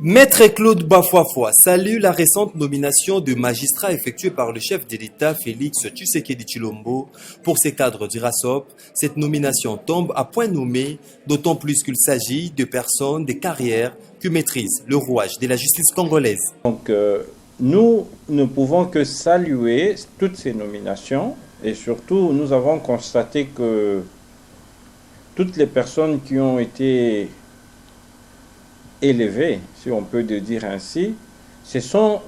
Maître Claude Bafoafwa salue la récente nomination de magistrat effectuée par le chef de l'État Félix Tshisekedi Tshilombo pour ses cadres du RASOP. Cette nomination tombe à point nommé, d'autant plus qu'il s'agit de personnes, des carrières qui maîtrisent le rouage de la justice congolaise. Donc nous ne pouvons que saluer toutes ces nominations et surtout nous avons constaté que toutes les personnes qui ont été élevés, si on peut le dire ainsi, ce sont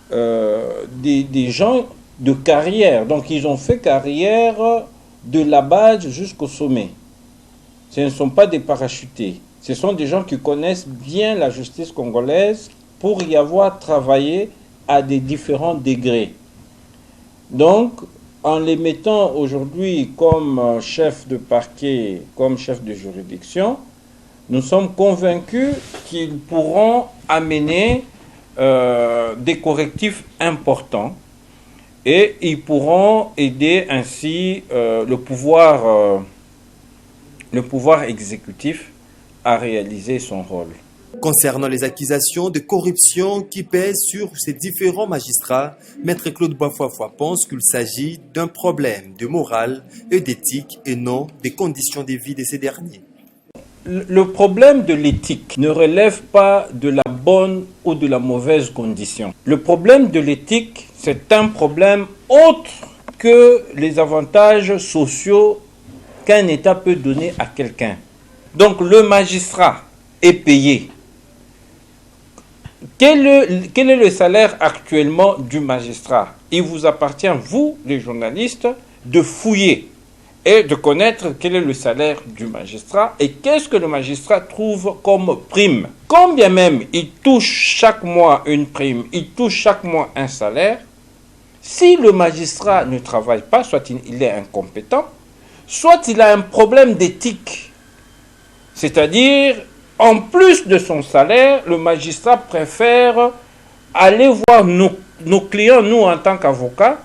des gens de carrière. Donc ils ont fait carrière de la base jusqu'au sommet. Ce ne sont pas des parachutés. Ce sont des gens qui connaissent bien la justice congolaise pour y avoir travaillé à des différents degrés. Donc, en les mettant aujourd'hui comme chef de parquet, comme chef de juridiction, nous sommes convaincus qu'ils pourront amener des correctifs importants et ils pourront aider ainsi le pouvoir exécutif à réaliser son rôle. Concernant les accusations de corruption qui pèsent sur ces différents magistrats, Maître Claude Bafoafwa pense qu'il s'agit d'un problème de morale et d'éthique et non des conditions de vie de ces derniers. Le problème de l'éthique ne relève pas de la bonne ou de la mauvaise condition. Le problème de l'éthique, c'est un problème autre que les avantages sociaux qu'un État peut donner à quelqu'un. Donc le magistrat est payé. Quel est le salaire actuellement du magistrat? Il vous appartient, vous, les journalistes, de fouiller et de connaître quel est le salaire du magistrat et qu'est-ce que le magistrat trouve comme prime. Quand bien même il touche chaque mois une prime, il touche chaque mois un salaire, si le magistrat ne travaille pas, soit il est incompétent, soit il a un problème d'éthique. C'est-à-dire, en plus de son salaire, le magistrat préfère aller voir nos clients, nous en tant qu'avocats,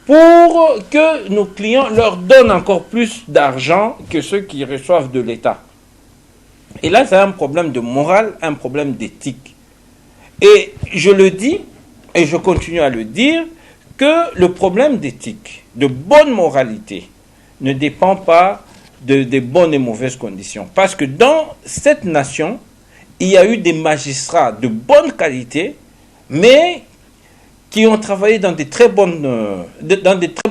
pour que nos clients leur donnent encore plus d'argent que ceux qui reçoivent de l'État. Et là, c'est un problème de morale, un problème d'éthique. Et je le dis, et je continue à le dire, que le problème d'éthique, de bonne moralité, ne dépend pas des bonnes et mauvaises conditions. Parce que dans cette nation, il y a eu des magistrats de bonne qualité, mais qui ont travaillé dans des très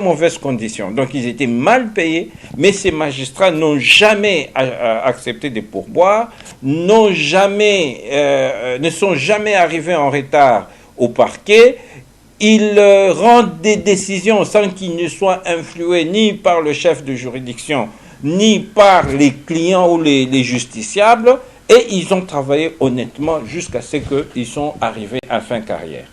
mauvaises conditions. Donc ils étaient mal payés, mais ces magistrats n'ont jamais accepté des pourboires, ne sont jamais arrivés en retard au parquet. Ils rendent des décisions sans qu'ils ne soient influés ni par le chef de juridiction, ni par les clients ou les justiciables, et ils ont travaillé honnêtement jusqu'à ce qu'ils sont arrivés à fin carrière.